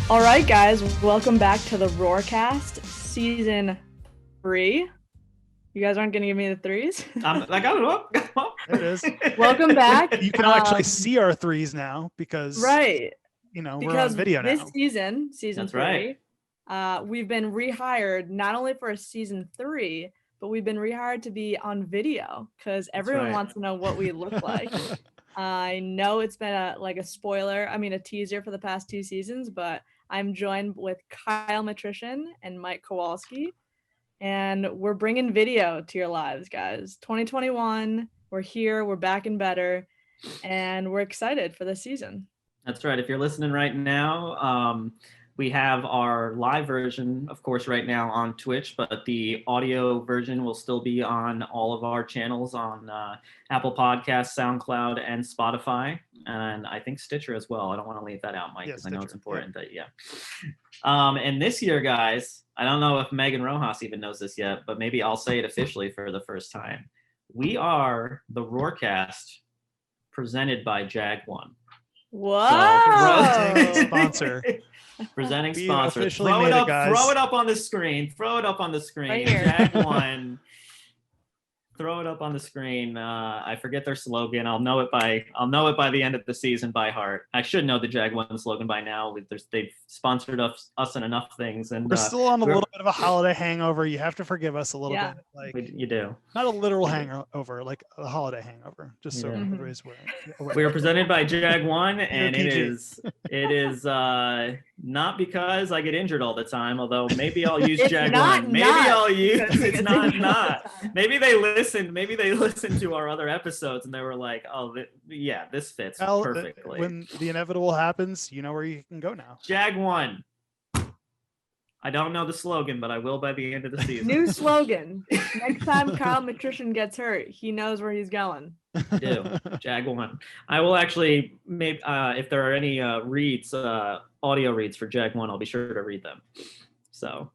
All right, guys, welcome back to the Roarcast, season 3. You guys aren't going to give me the threes? I got it up. There it is. Welcome back. You can actually see our threes now because, right, we're on video now. This season That's 3, we've been rehired not only for season 3, but we've been rehired to be on video because everyone wants to know what we look like. I know it's been a spoiler, a teaser for the past 2 seasons, but I'm joined with Kyle Matrician and Mike Kowalski, and we're bringing video to your lives, guys. 2021, we're here, we're back and better, and we're excited for this season. That's right. If you're listening right now, we have our live version, of course, right now on Twitch, but the audio version will still be on all of our channels on Apple Podcasts, SoundCloud, and Spotify, and I think Stitcher as well. I don't want to leave that out, Mike, because I know it's important that, and this year, guys, I don't know if Meghan Rojas even knows this yet, but maybe I'll say it officially for the first time. We are the Roarcast presented by Jag1. Whoa! So, sponsor. Presenting sponsor. Throw it up on the screen. Right here. Jag1. Throw it up on the screen. I forget their slogan. I'll know it by the end of the season by heart. I should know the Jag1 slogan by now. They've sponsored us in enough things, and we're still on a little bit of a holiday hangover. You have to forgive us a little bit. You do. Not a literal hangover, like a holiday hangover. Just so everybody's aware. We are presented by Jag1, and it is not because I get injured all the time. Although maybe I'll use Jag1. It's not. Maybe they listen. Maybe they listened to our other episodes and they were like, "Oh, this fits perfectly." When the inevitable happens, you know where you can go now. Jag1. I don't know the slogan, but I will by the end of the season. New slogan. Next time Kyle Matrician gets hurt, he knows where he's going. I do. Jag1. I will actually, maybe if there are any reads, audio reads for Jag1, I'll be sure to read them. So.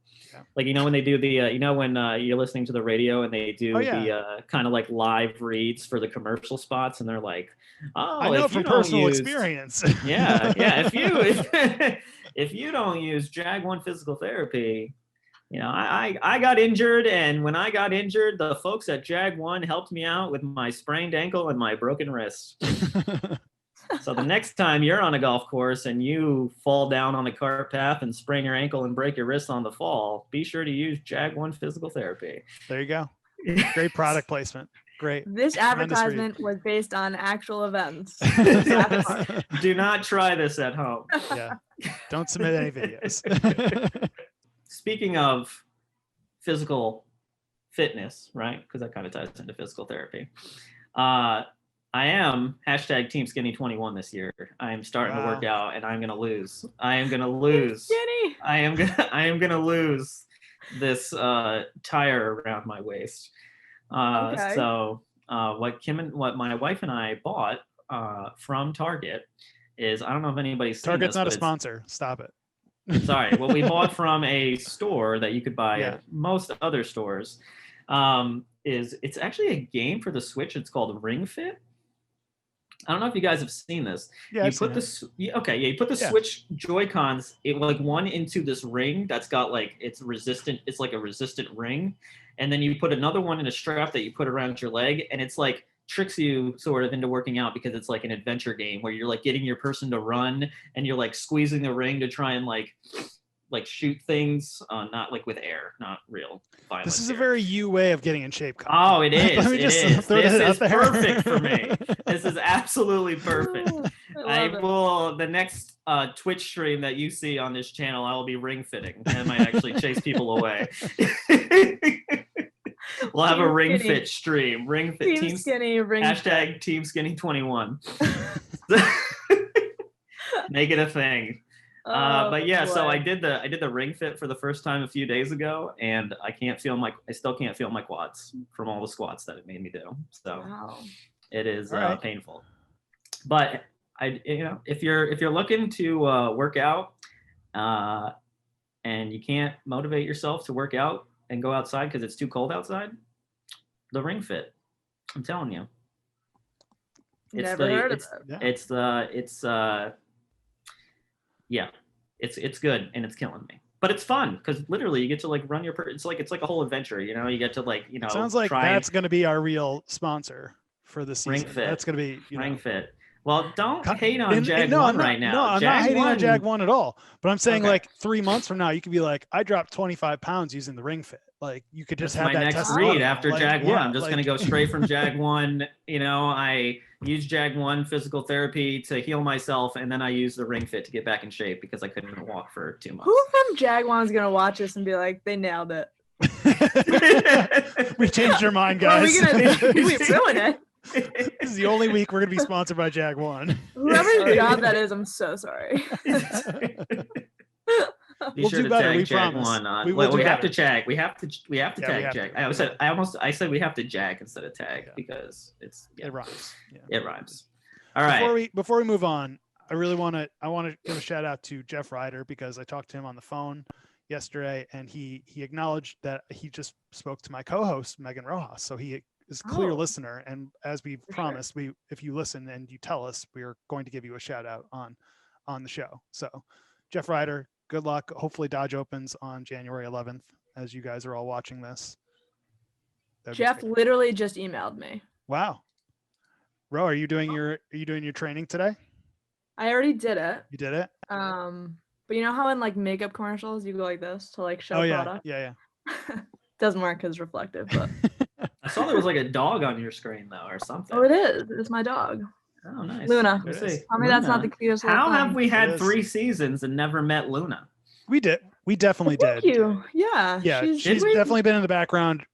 Like, when they do the, when you're listening to the radio and they do the kind of like live reads for the commercial spots, and they're like, "Oh, I know from personal experience." If you don't use Jag1 physical therapy, I got injured, and when I got injured, the folks at Jag1 helped me out with my sprained ankle and my broken wrist. So the next time you're on a golf course and you fall down on the cart path and sprain your ankle and break your wrist on the fall, be sure to use Jag1 physical therapy. There you go. Great product placement. Great. This advertisement was based on actual events. Do not try this at home. Yeah. Don't submit any videos. Speaking of physical fitness, right? Because that kind of ties into physical therapy. I am #TeamSkinny21 this year. I am starting to work out, and I'm gonna lose. I am gonna lose. Skinny. I am gonna lose this tire around my waist. Okay. So what my wife and I bought from Target is, I don't know if anybody's seen Target's this, not a sponsor. Stop it. Sorry. What we bought from a store that you could buy at most other stores is, it's actually a game for the Switch. It's called Ring Fit. I don't know if you guys have seen this. Yeah, you put the Switch Joy-Cons, like one into this ring that's got like, it's resistant. It's like a resistant ring. And then you put another one in a strap that you put around your leg, and it's like tricks you sort of into working out, because it's like an adventure game where you're like getting your person to run and you're like squeezing the ring to try and like shoot things, not like with air, not real violence. This is a very you way of getting in shape. Oh, it is. This is perfect for me. me. This is absolutely perfect. The next Twitch stream that you see on this channel, I will be ring fitting. I might actually chase people away. We'll have a ring fit stream. Ring fit Team Skinny. Ring #TeamSkinny21. Make it a thing. But yeah, so I did the ring fit for the first time a few days ago, and I still can't feel my quads from all the squats that it made me do. So it is painful. But if you're looking to work out, and you can't motivate yourself to work out and go outside because it's too cold outside, the ring fit, I'm telling you. It's It's good and it's killing me. But it's fun because literally you get to like run your. It's like a whole adventure. You get to like Sounds like that's going to be our real sponsor for the season. Ring Fit. That's going to be Ring Fit. Well, don't hate on Jag no, One right now. No, I'm not hating on Jag One at all. But I'm saying like 3 months from now, you could be like, I dropped 25 pounds using the Ring Fit. Like you could just have my that next testimonial. read after like, Jag One. I'm just like... gonna go straight from Jag One. I use Jag One physical therapy to heal myself, and then I use the Ring Fit to get back in shape because I couldn't walk for 2 months. Who from Jag One's gonna watch this and be like, they nailed it? We changed your mind, guys. What are we gonna do? We ruined it. This is the only week we're gonna be sponsored by Jag One. Whoever's job that is, I'm so sorry. Be sure to tag Jag One. We have to tag. We have to tag Jag. I said we have to jag instead of tag because it rhymes. Yeah. It rhymes. All right. Before we move on, I want to give a shout out to Jeff Ryder because I talked to him on the phone yesterday and he acknowledged that he just spoke to my co-host Meghan Rojas. So he is a clear listener, and as we promised, if you listen and you tell us, we are going to give you a shout out on the show. So Jeff Ryder, good luck. Hopefully Dodge opens on January 11th as you guys are all watching this. Jeff literally just emailed me. Wow. Ro, are you doing your training today? I already did it. You did it? But you know how in like makeup commercials you go like this to like show product? Yeah. Doesn't work because it's reflective, but I saw there was like a dog on your screen though or something. Oh, it is. It's my dog. Oh, nice. Luna. Tell me that's not the cutest. How have we had 3 seasons and never met Luna? We did. We definitely did. Thank you. Yeah. Yeah. She's definitely been in the background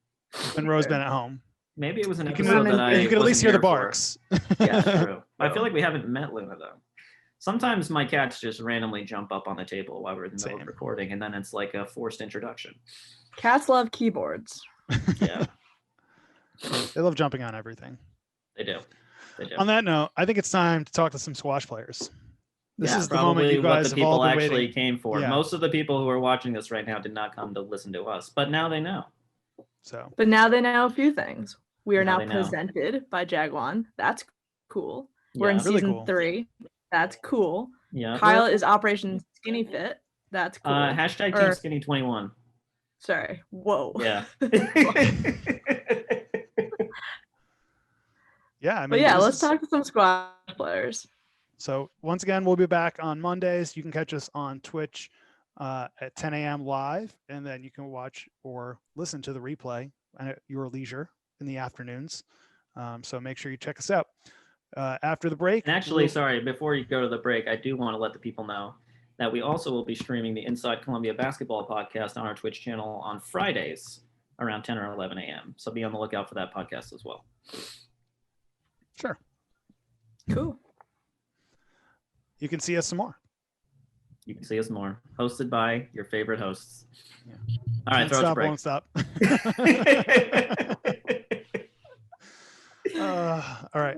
when Ro's been at home. Maybe it was an episode that you can at least hear the barks. Yeah, true. I feel like we haven't met Luna though. Sometimes my cats just randomly jump up on the table while we're in the middle of recording, and then it's like a forced introduction. Cats love keyboards. Yeah. They love jumping on everything. They do. On that note, I think it's time to talk to some squash players. This is the moment you guys have all been waiting. Actually came for. Yeah. Most of the people who are watching this right now did not come to listen to us, but now they know. But now they know a few things. We are now presented by Jag One. That's cool. We're in season 3. That's cool. Yeah. Kyle is Operation Skinny Fit. That's cool. Hashtag Team Skinny 21. Sorry. Whoa. Yeah. Yeah. Let's talk to some squash players. So once again, we'll be back on Mondays. You can catch us on Twitch at 10 a.m. live, and then you can watch or listen to the replay at your leisure in the afternoons. So make sure you check us out. After the break. And actually, sorry, before you go to the break, I do want to let the people know that we also will be streaming the Inside Columbia Basketball podcast on our Twitch channel on Fridays around 10 or 11 a.m. So be on the lookout for that podcast as well. Sure. Cool. You can see us some more. You can see us more. Hosted by your favorite hosts. Yeah. All right, throw won't us stop. All right.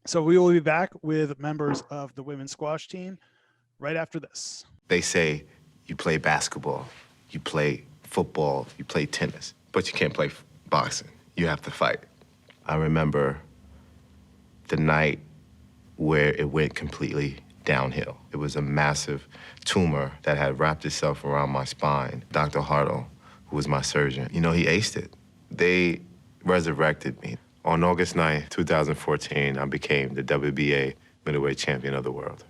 So we will be back with members of the women's squash team right after this. They say you play basketball, you play football, you play tennis, but you can't play boxing. You have to fight. I remember the night where it went completely downhill. It was a massive tumor that had wrapped itself around my spine. Dr. Hartle, who was my surgeon, he aced it. They resurrected me. On August 9th, 2014, I became the WBA middleweight champion of the world.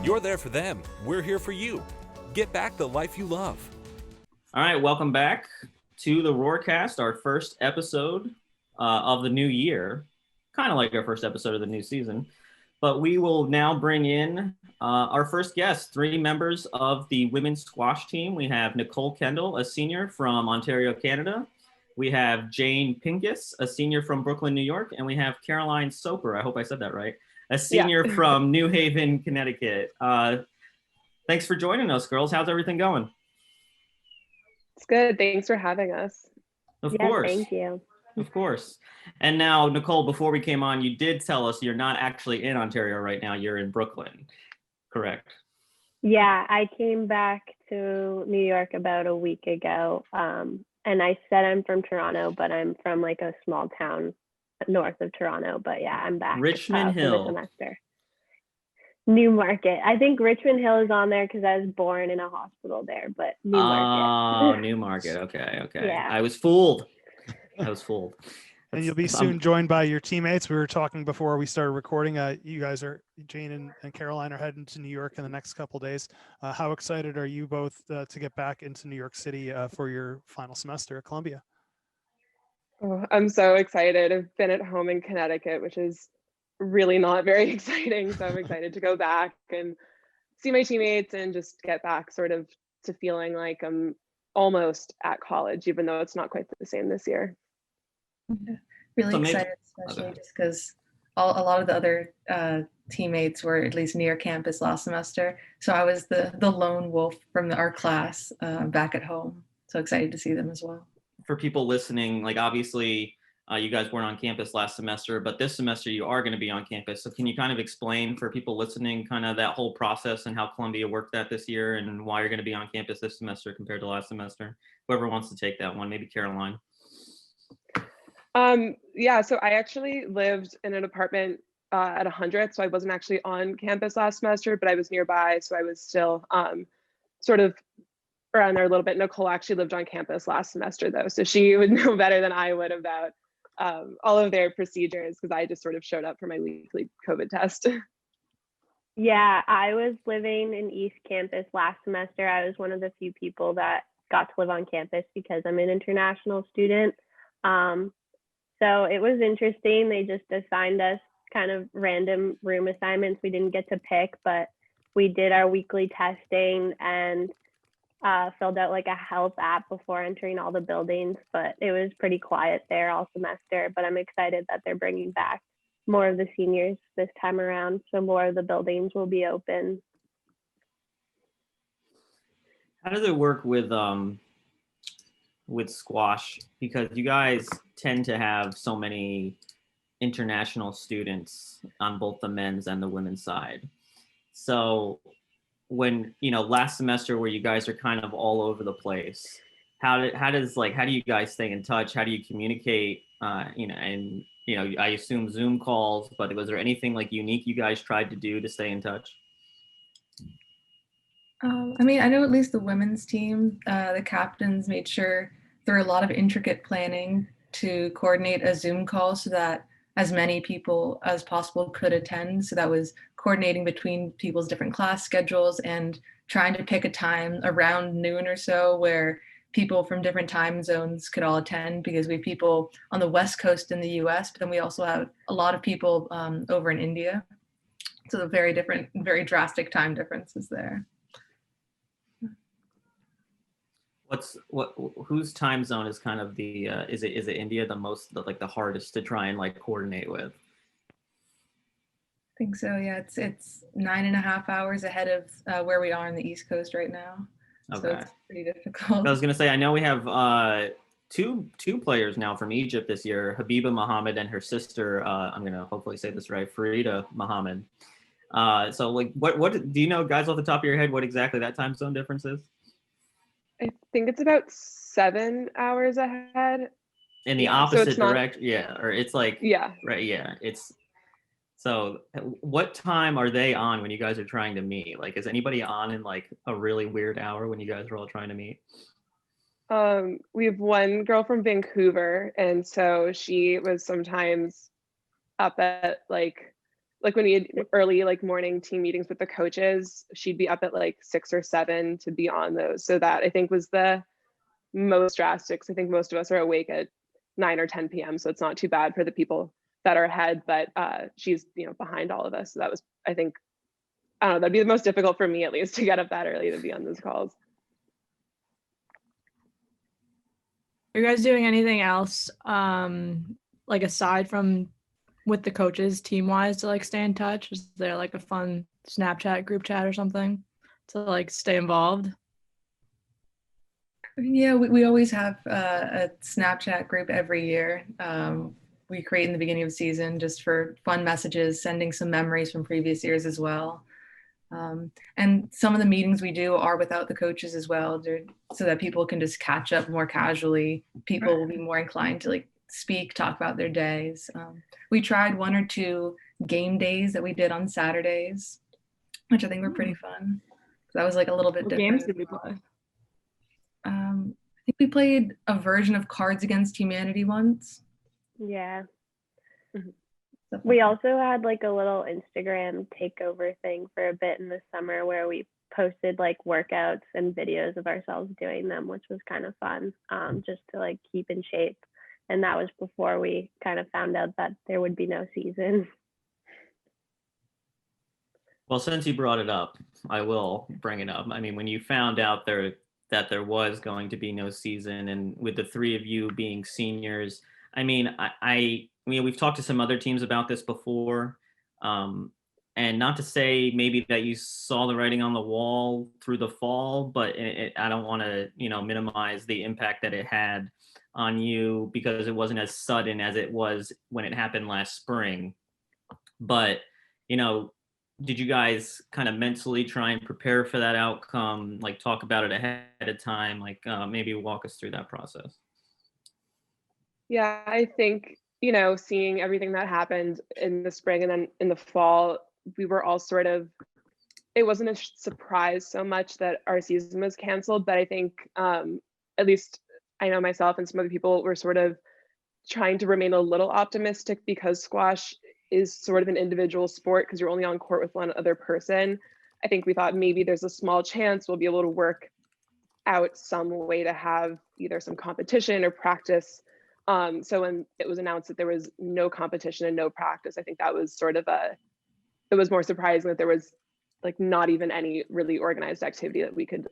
You're there for them. We're here for you. Get back the life you love. All right, welcome back to the Roarcast, our first episode of the new year. Kind of like our first episode of the new season. But we will now bring in our first guest, 3 members of the women's squash team. We have Nicole Kendall, a senior from Ontario, Canada. We have Zain Pincus, a senior from Brooklyn, New York. And we have Caroline Soper, I hope I said that right, a senior from New Haven, Connecticut. Thanks for joining us, girls. How's everything going? It's good. Thanks for having us. Of course. Thank you. Of course. And now, Nicole, before we came on, you did tell us you're not actually in Ontario right now. You're in Brooklyn, correct? Yeah, I came back to New York about a week ago. And I said I'm from Toronto, but I'm from like a small town north of Toronto. But yeah, I'm back. Richmond for Hill. the semester. Newmarket. I think Richmond Hill is on there because I was born in a hospital there, but Newmarket. Oh, Newmarket. Okay. Yeah. I was fooled. And you'll be soon joined by your teammates. We were talking before we started recording. You guys Jane and Caroline are heading to New York in the next couple of days. How excited are you both to get back into New York City for your final semester at Columbia? Oh, I'm so excited. I've been at home in Connecticut, which is really not very exciting. So I'm excited to go back and see my teammates and just get back sort of to feeling like I'm almost at college, even though it's not quite the same this year. Really excited, especially just because a lot of the other teammates were at least near campus last semester. So I was the lone wolf from our class back at home. So excited to see them as well. For people listening, like obviously you guys weren't on campus last semester, but this semester you are going to be on campus. So can you kind of explain for people listening kind of that whole process and how Columbia worked that this year and why you're going to be on campus this semester compared to last semester? Whoever wants to take that one, maybe Caroline. Yeah, so I actually lived in an apartment at 100th, so I wasn't actually on campus last semester, but I was nearby, so I was still sort of around there a little bit. Nicole actually lived on campus last semester though, so she would know better than I would about all of their procedures because I just sort of showed up for my weekly COVID test. Yeah, I was living in East Campus last semester. I was one of the few people that got to live on campus because I'm an international student. So it was interesting. They just assigned us kind of random room assignments. We didn't get to pick, but we did our weekly testing and filled out like a health app before entering all the buildings. But it was pretty quiet there all semester. But I'm excited that they're bringing back more of the seniors this time around. So more of the buildings will be open. How does it work with squash, because you guys tend to have so many international students on both the men's and the women's side? So when, last semester where you guys are kind of all over the place, how do you guys stay in touch? How do you communicate? I assume Zoom calls, but was there anything like unique you guys tried to do to stay in touch? I know at least the women's team, the captains made sure through a lot of intricate planning to coordinate a Zoom call so that as many people as possible could attend. So that was coordinating between people's different class schedules and trying to pick a time around noon or so where people from different time zones could all attend, because we have people on the West Coast in the US, but then we also have a lot of people over in India. So the very different, very drastic time differences there. Whose time zone is kind of the is it India the hardest to try and like coordinate with? I think so, yeah. It's 9.5 hours ahead of where we are on the East Coast right now. Okay. So it's pretty difficult. I was gonna say, I know we have two players now from Egypt this year, Habiba Mohammed and her sister, I'm gonna hopefully say this right, Farida Mohammed. So like what do you know, guys, off the top of your head, what exactly that time zone difference is? I think it's about 7 hours ahead. In the opposite direction, yeah, or it's like, yeah, right, yeah, it's. So what time are they on when you guys are trying to meet? Like, is anybody on in like a really weird hour when you guys are all trying to meet? We have one girl from Vancouver, and so she was sometimes up at like when we had early like morning team meetings with the coaches, she'd be up at like 6 or 7 to be on those. So that I think was the most drastic. I think most of us are awake at 9 or 10 p.m. So it's not too bad for the people that are ahead, but she's behind all of us. So that was, I think, I don't know, that'd be the most difficult for me at least to get up that early to be on those calls. Are you guys doing anything else like aside from with the coaches team wise to like stay in touch? Is there like a fun Snapchat group chat or something to like stay involved? Yeah, we always have a Snapchat group every year. We create in the beginning of the season just for fun messages, sending some memories from previous years as well. And some of the meetings we do are without the coaches as well, so that people can just catch up more casually. People will be more inclined to like speak, talk about their days. We tried 1 or 2 game days that we did on Saturdays, which I think were pretty fun. That was like a little bit What different. games did we play? I think we played a version of Cards Against Humanity once. Yeah. Mhm. We also had like a little Instagram takeover thing for a bit in the summer where we posted like workouts and videos of ourselves doing them, which was kind of fun, just to like keep in shape. And that was before we kind of found out that there would be no season. Well, since you brought it up, I will bring it up. I mean, when you found out that there was going to be no season, and with the 3 of you being seniors, I mean, we've talked to some other teams about this before, and not to say maybe that you saw the writing on the wall through the fall, but I don't want to, minimize the impact that it had on you because it wasn't as sudden as it was when it happened last spring. But, did you guys kind of mentally try and prepare for that outcome, like talk about it ahead of time, like maybe walk us through that process? Yeah, I think, seeing everything that happened in the spring and then in the fall, we were all it wasn't a surprise so much that our season was canceled, but I think at least I know myself and some other people were sort of trying to remain a little optimistic because squash is sort of an individual sport because you're only on court with one other person. I think we thought maybe there's a small chance we'll be able to work out some way to have either some competition or practice. So when it was announced that there was no competition and no practice, I think that was it was more surprising that there was like not even any really organized activity that we could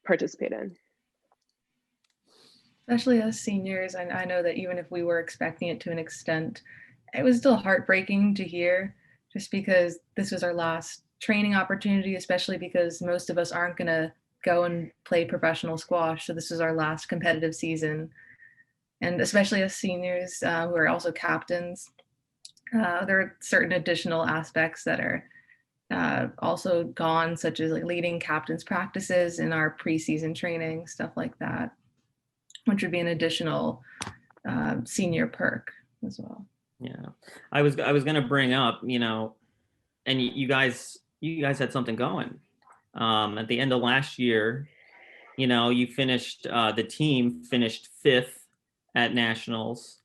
participate in. Especially us seniors, I know that even if we were expecting it to an extent, it was still heartbreaking to hear, just because this was our last training opportunity, especially because most of us aren't going to go and play professional squash. So this is our last competitive season. And especially as seniors who are also captains, there are certain additional aspects that are also gone, such as like leading captains practices in our preseason training, stuff like that, which would be an additional senior perk as well. Yeah, I was going to bring up, and you guys had something going. At the end of last year, you finished, the team finished 5th at nationals.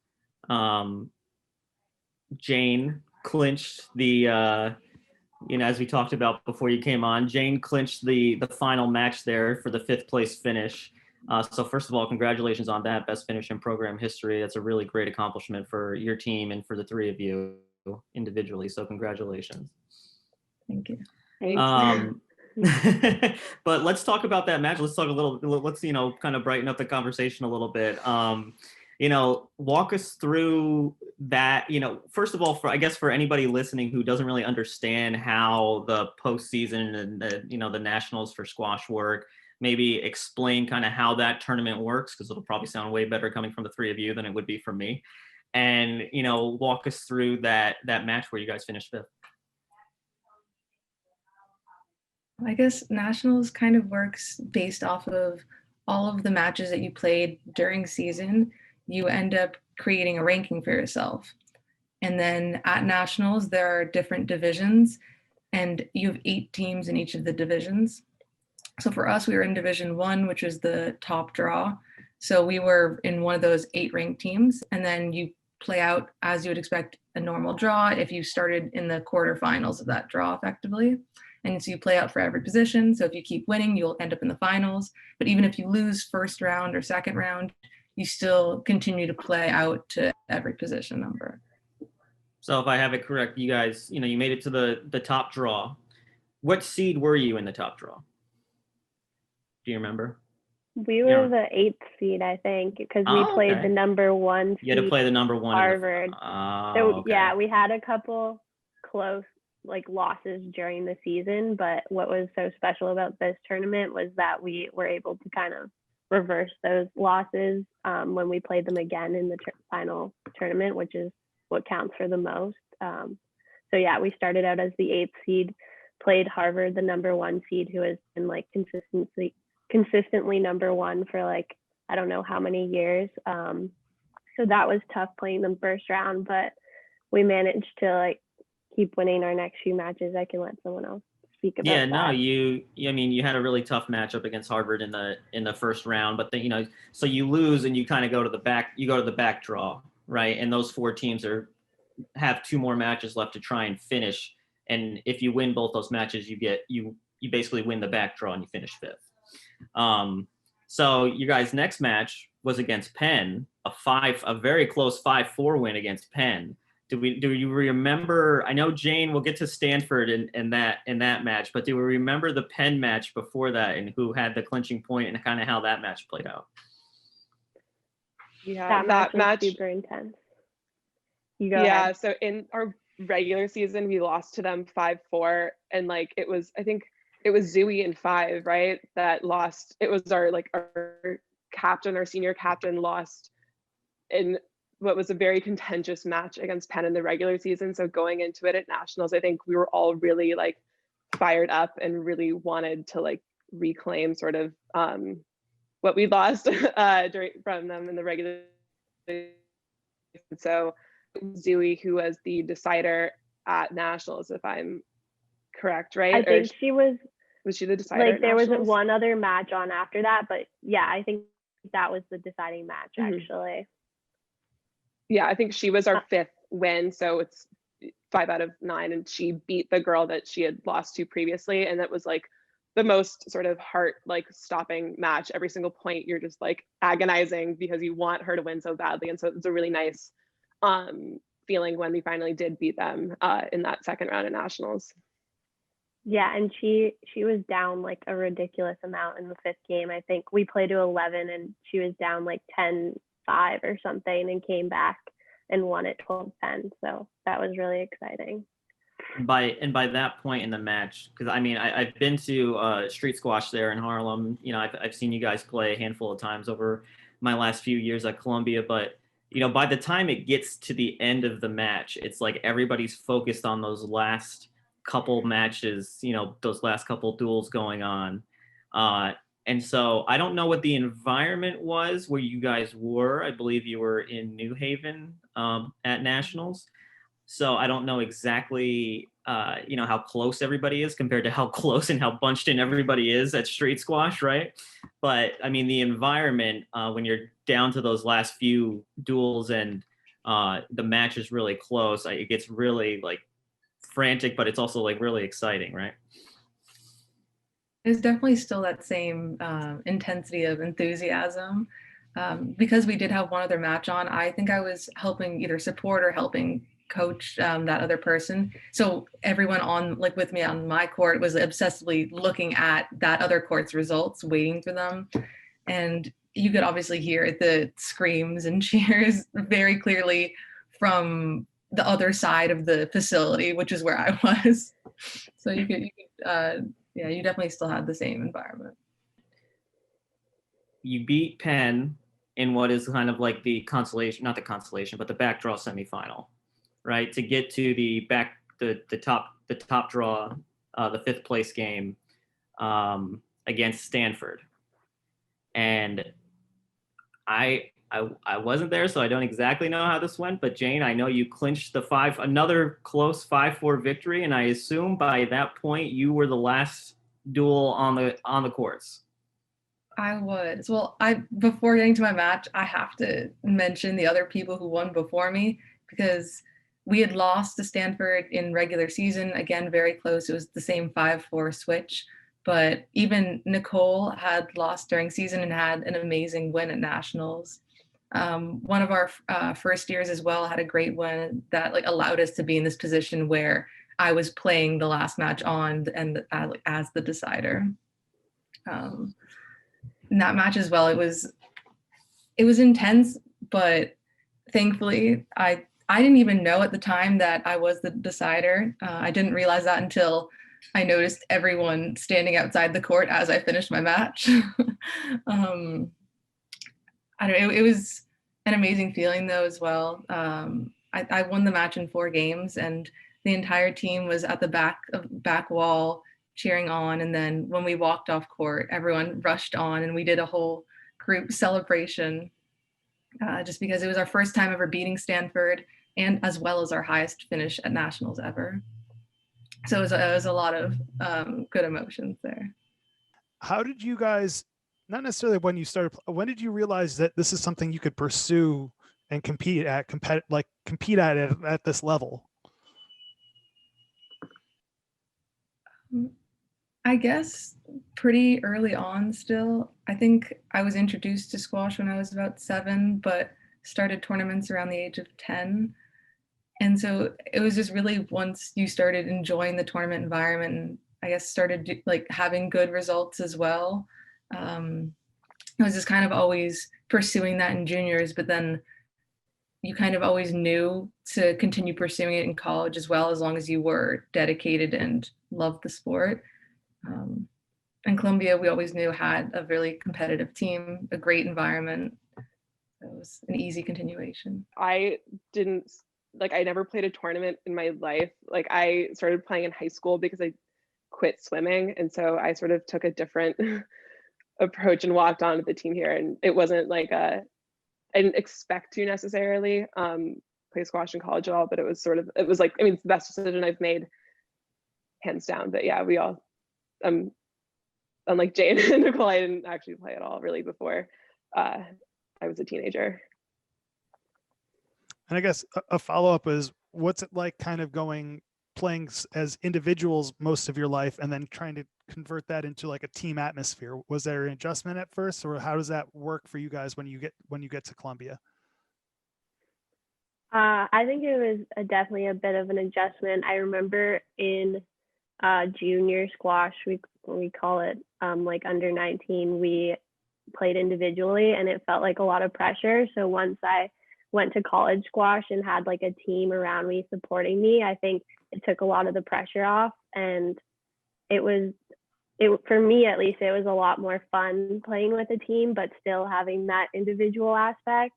Jane clinched the, as we talked about before you came on, Jane clinched the final match there for the 5th place finish. So first of all, congratulations on that, best finish in program history. That's a really great accomplishment for your team and for the 3 of you individually. So congratulations. Thank you. But let's talk about that match. Let's kind of brighten up the conversation a little bit. Walk us through that, first of all, for anybody listening who doesn't really understand how the postseason and the nationals for squash work, maybe explain kind of how that tournament works, because it'll probably sound way better coming from the 3 of you than it would be from me. And, walk us through that match where you guys finished 5th. I guess nationals kind of works based off of all of the matches that you played during season. You end up creating a ranking for yourself. And then at nationals, there are different divisions, and you have 8 teams in each of the divisions. So for us, we were in Division 1, which was the top draw. So we were in one of those 8 ranked teams, and then you play out as you would expect a normal draw if you started in the quarterfinals of that draw effectively. And so you play out for every position. So if you keep winning, you'll end up in the finals. But even if you lose first round or second round, you still continue to play out to every position number. So if I have it correct, you guys, you made it to the top draw. What seed were you in the top draw? Do you remember? We were the 8th seed, I think, because we played the number 1 seed. You had to play the number 1. Harvard. Okay. Yeah, we had a couple close losses during the season, but what was so special about this tournament was that we were able to kind of reverse those losses when we played them again in the final tournament, which is what counts for the most. So yeah, we started out as the 8th seed, played Harvard, the number 1 seed, who has been like consistently number 1 for like, I don't know how many years. So that was tough playing them first round, but we managed to like keep winning our next few matches. I can let someone else speak about that. Yeah, no, I mean, you had a really tough matchup against Harvard in the first round, but then, you know, so you lose and you kind of go to the back draw, right? And those 4 teams have 2 more matches left to try and finish. And if you win both those matches, you basically win the back draw and you finish 5th. So you guys' next match was against Penn, a very close 5-4 win against Penn. Do you remember? I know Jane will get to Stanford in that match, but do we remember the Penn match before that and who had the clinching point and kind of how that match played out? Yeah, that match was super intense. You go ahead. So in our regular season, we lost to them 5-4, and like I think it was Zooey in 5, right? That lost. It was our senior captain lost in what was a very contentious match against Penn in the regular season. So going into it at nationals, I think we were all really like fired up and really wanted to like reclaim sort of what we lost from them in the regular season. So Zooey, who was the decider at nationals, if I'm correct, right? I think she was she the decider? Like there was one other match on after that, but yeah, I think that was the deciding match actually. Yeah, I think she was our 5th win, so it's 5 out of 9, and she beat the girl that she had lost to previously, and that was like the most sort of heart like stopping match. Every single point you're just like agonizing because you want her to win so badly, and so it was a really nice feeling when we finally did beat them in that second round of nationals. Yeah, and she was down like a ridiculous amount in the 5th game. I think we played to 11 and she was down like 10-5 or something and came back and won at 12-10. So that was really exciting. By that point in the match, because I mean I've been to street squash there in Harlem. You know, I've seen you guys play a handful of times over my last few years at Columbia, but you know, by the time it gets to the end of the match, it's like everybody's focused on those last couple matches, you know, those last couple duels going on. And so I don't know what the environment was where you guys were. I believe you were in New Haven at nationals. So I don't know exactly, you know, how close everybody is compared to how close and how bunched in everybody is at street squash, right? But I mean, the environment when you're down to those last few duels and the match is really close, it gets really like frantic, but it's also like really exciting, right? There's definitely still that same intensity of enthusiasm. Because we did have one other match on, I think I was helping either support or helping coach that other person. So everyone on like with me on my court was obsessively looking at that other court's results, waiting for them. And you could obviously hear the screams and cheers very clearly from the other side of the facility, which is where I was. So you could yeah, you definitely still had the same environment. You beat Penn in what is kind of like the consolation, not the consolation, but the back draw semifinal, right? To get to the top draw, the 5th place game against Stanford. And I wasn't there, so I don't exactly know how this went, but Jane, I know you clinched another close 5-4 victory, and I assume by that point you were the last duel on the courts. I was. Well, before getting to my match, I have to mention the other people who won before me, because we had lost to Stanford in regular season, again, very close. It was the same 5-4 switch, but even Nicole had lost during season and had an amazing win at nationals. One of our first years as well had a great win that like allowed us to be in this position where I was playing the last match on and as the decider. In that match as well, it was intense, but thankfully I didn't even know at the time that I was the decider. I didn't realize that until I noticed everyone standing outside the court as I finished my match. I don't know, it was an amazing feeling though as well. I won the match in 4 games, and the entire team was at the back wall cheering on. And then when we walked off court, everyone rushed on, and we did a whole group celebration, just because it was our first time ever beating Stanford, and as well as our highest finish at nationals ever. So it was a lot of good emotions there. How did you guys, not necessarily when you started, when did you realize that this is something you could pursue and compete at it at this level? I guess pretty early on still. I think I was introduced to squash when I was about 7, but started tournaments around the age of 10. And so it was just really once you started enjoying the tournament environment, and I guess started like having good results as well. I was just kind of always pursuing that in juniors, but then you kind of always knew to continue pursuing it in college as well, as long as you were dedicated and loved the sport. And Columbia, we always knew had a really competitive team, a great environment. So it was an easy continuation. I never played a tournament in my life. Like I started playing in high school because I quit swimming. And so I sort of took a different approach and walked onto the team here. And it wasn't like I didn't expect to necessarily play squash in college at all, but it was like, I mean, it's the best decision I've made, hands down. But yeah, we all, unlike Jane and Nicole, I didn't actually play at all really before I was a teenager. And I guess a follow-up is, what's it like kind of playing as individuals most of your life and then trying to convert that into like a team atmosphere? Was there an adjustment at first, or how does that work for you guys when you get to Columbia? I think it was definitely a bit of an adjustment. I remember in junior squash, we call it like under 19, we played individually, and it felt like a lot of pressure. So once I went to college squash and had like a team around me supporting me, I think it took a lot of the pressure off, and for me at least, it was a lot more fun playing with a team, but still having that individual aspect.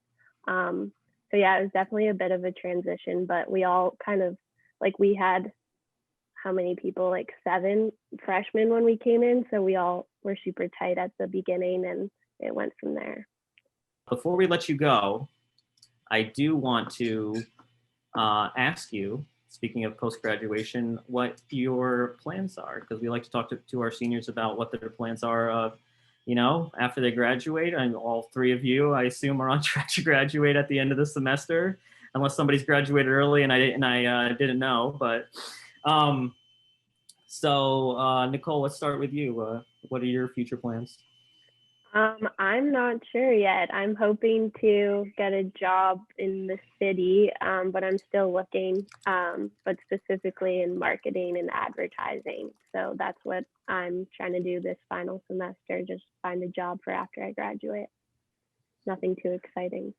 So yeah, it was definitely a bit of a transition, but we all kind of, like, we had how many people, like 7 freshmen when we came in, so we all were super tight at the beginning, and it went from there. Before we let you go, I do want to ask you, speaking of post-graduation, what your plans are, because we like to talk to our seniors about what their plans are, after they graduate. And all 3 of you, I assume, are on track to graduate at the end of the semester, unless somebody's graduated early and I didn't know. But so Nicole, let's start with you. What are your future plans? I'm not sure yet. I'm hoping to get a job in the city, but I'm still looking, but specifically in marketing and advertising. So that's what I'm trying to do this final semester, just find a job for after I graduate. Nothing too exciting.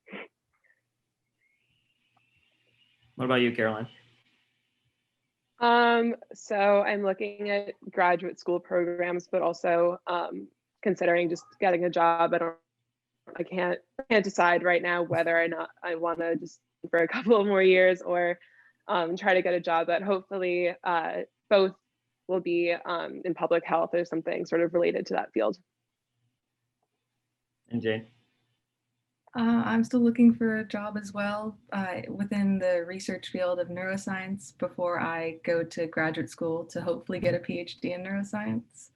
What about you, Caroline? So I'm looking at graduate school programs, but also considering just getting a job. I can't decide right now whether or not I want to just for a couple of more years or try to get a job that hopefully both will be in public health or something sort of related to that field. And Jane? I'm still looking for a job as well within the research field of neuroscience before I go to graduate school to hopefully get a PhD in neuroscience.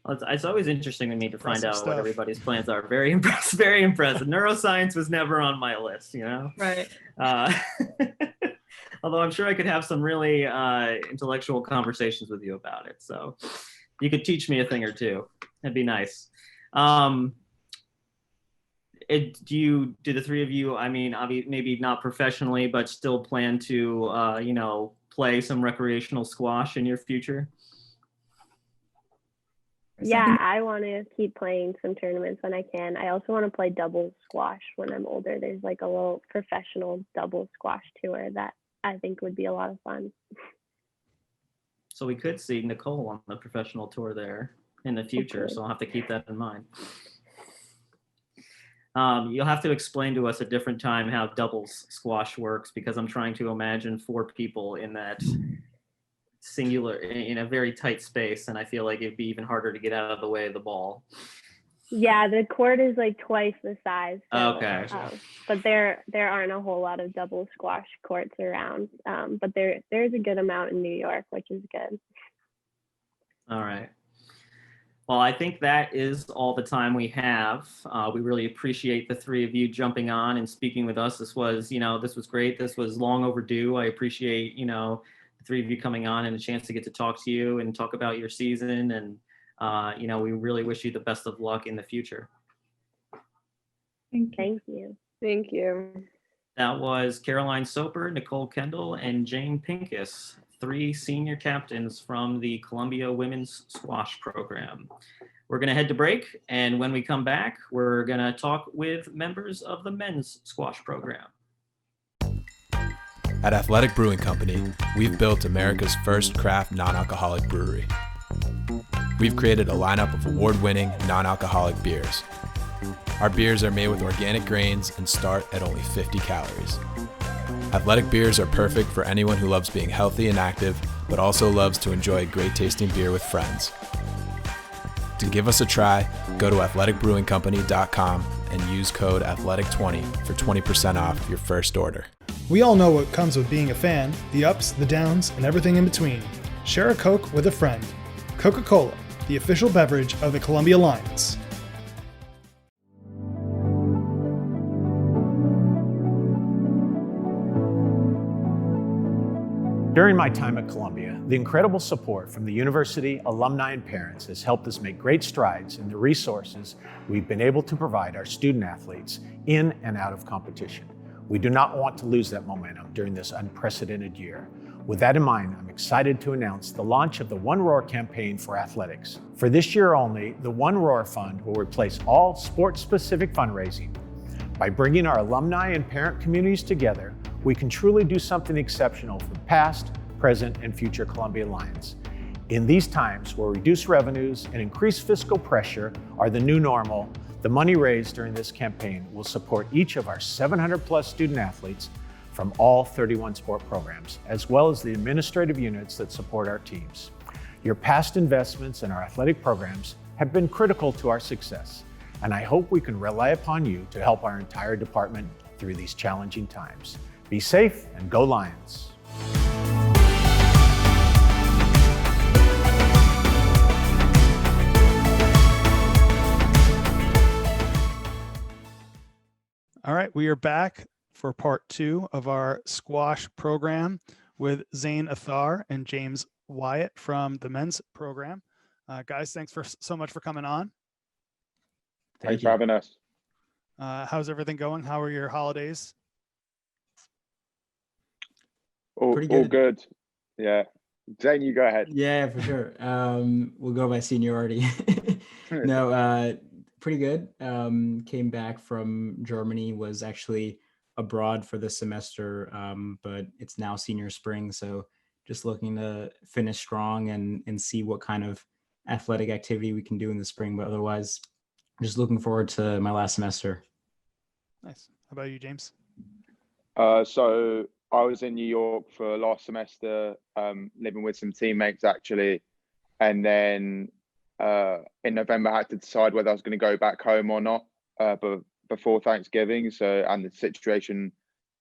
Well, it's always interesting to me to find out what everybody's plans are. Very impressive. Very impressive. Neuroscience was never on my list, Right. Although I'm sure I could have some really intellectual conversations with you about it. So you could teach me a thing or two. That'd be nice. Do the 3 of you, I mean, maybe not professionally, but still plan to, play some recreational squash in your future? Yeah, I want to keep playing some tournaments when I can. I also want to play doubles squash when I'm older. There's like a little professional doubles squash tour that I think would be a lot of fun. So we could see Nicole on the professional tour there in the future. Hopefully. So I'll have to keep that in mind. You'll have to explain to us a different time how doubles squash works, because I'm trying to imagine 4 people in that singular, in a very tight space, and I feel like it'd be even harder to get out of the way of the ball. Yeah, the court is like twice the size. So, Okay. But there aren't a whole lot of double squash courts around. But there's a good amount in New York, which is good. All right. Well, I think that is all the time we have. We really appreciate the 3 of you jumping on and speaking with us. This was great. This was long overdue. I appreciate, the 3 of you coming on and a chance to get to talk to you and talk about your season. And, we really wish you the best of luck in the future. Thank you. Thank you. That was Caroline Soper, Nicole Kendall, and Jane Pincus, 3 senior captains from the Columbia Women's Squash Program. We're going to head to break, and when we come back, we're going to talk with members of the men's squash program. At Athletic Brewing Company, we've built America's first craft non-alcoholic brewery. We've created a lineup of award-winning non-alcoholic beers. Our beers are made with organic grains and start at only 50 calories. Athletic beers are perfect for anyone who loves being healthy and active, but also loves to enjoy great tasting beer with friends. To give us a try, go to athleticbrewingcompany.com and use code ATHLETIC20 for 20% off your first order. We all know what comes with being a fan, the ups, the downs, and everything in between. Share a Coke with a friend. Coca-Cola, the official beverage of the Columbia Lions. During my time at Columbia, the incredible support from the university, alumni, and parents has helped us make great strides in the resources we've been able to provide our student athletes in and out of competition. We do not want to lose that momentum during this unprecedented year. With that in mind, I'm excited to announce the launch of the One Roar campaign for athletics. For this year only, the One Roar Fund will replace all sports-specific fundraising. By bringing our alumni and parent communities together, we can truly do something exceptional for past, present, and future Columbia Lions. In these times where reduced revenues and increased fiscal pressure are the new normal, the money raised during this campaign will support each of our 700-plus student athletes from all 31 sport programs, as well as the administrative units that support our teams. Your past investments in our athletic programs have been critical to our success, and I hope we can rely upon you to help our entire department through these challenging times. Be safe and go Lions. All right, we are back for part 2 of our squash program with Zain Athar and James Wyatt from the men's program. Guys, thanks so much for coming on. Thanks for having us. How's everything going? How are your holidays? All good. Yeah. Zain, you go ahead. Yeah, for sure. We'll go by seniority. No, pretty good. Came back from Germany, was actually abroad for the semester, but it's now senior spring. So just looking to finish strong and see what kind of athletic activity we can do in the spring. But otherwise, just looking forward to my last semester. Nice. How about you, James? So I was in New York for last semester, living with some teammates actually. And then in November, I had to decide whether I was going to go back home or not, but before Thanksgiving. And the situation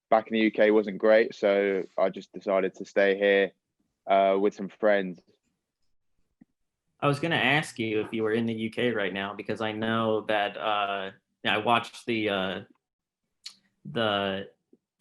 back in the UK wasn't great. So I just decided to stay here with some friends. I was going to ask you if you were in the UK right now, because I know that I watched the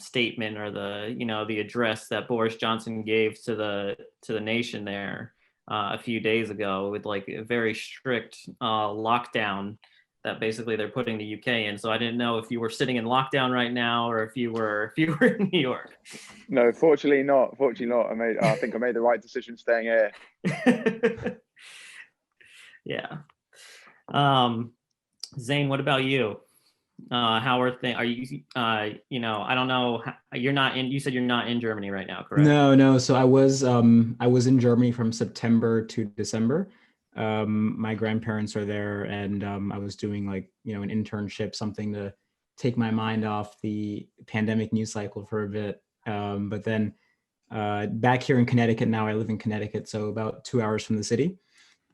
statement or the address that Boris Johnson gave to the nation there a few days ago, with like a very strict lockdown that basically they're putting the UK in. So I didn't know if you were sitting in lockdown right now or if you were in New York. No, fortunately not. I think I made the right decision staying here. Yeah. Zain, what about you? How are things? Are you, I don't know. You said you're not in Germany right now, correct? No. So I was in Germany from September to December. My grandparents are there, and I was doing an internship, something to take my mind off the pandemic news cycle for a bit. But then back here in Connecticut now, I live in Connecticut, so about 2 hours from the city.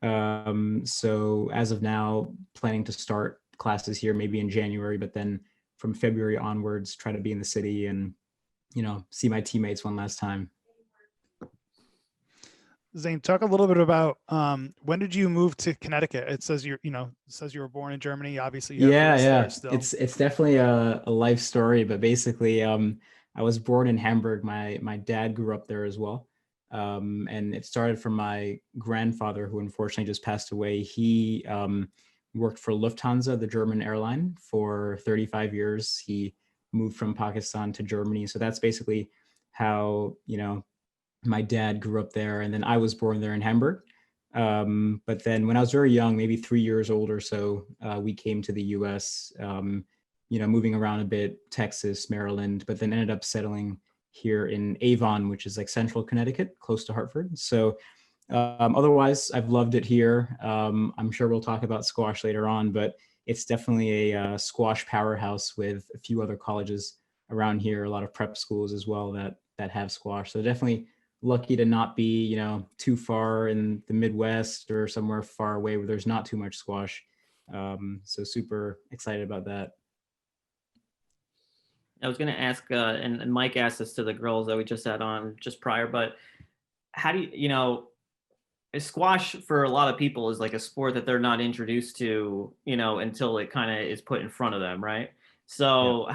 So as of now, planning to start classes here maybe in January, but then from February onwards, try to be in the city and, see my teammates one last time. Zain, talk a little bit about when did you move to Connecticut? It says you were born in Germany. Obviously, you have roots there still. It's definitely a life story, but basically, I was born in Hamburg. My dad grew up there as well, and it started from my grandfather, who unfortunately just passed away. He worked for Lufthansa, the German airline, for 35 years. He moved from Pakistan to Germany, so that's basically how my dad grew up there, and then I was born there in Hamburg. But then when I was very young, maybe 3 years old or so, we came to the US, moving around a bit, Texas, Maryland, but then ended up settling here in Avon, which is like central Connecticut, close to Hartford. So otherwise, I've loved it here. I'm sure we'll talk about squash later on, but it's definitely a squash powerhouse with a few other colleges around here, a lot of prep schools as well that have squash. So definitely lucky to not be, too far in the Midwest or somewhere far away where there's not too much squash. So super excited about that. I was going to ask, and Mike asked this to the girls that we just had on just prior, but how do squash for a lot of people is like a sport that they're not introduced to, until it kind of is put in front of them, right? So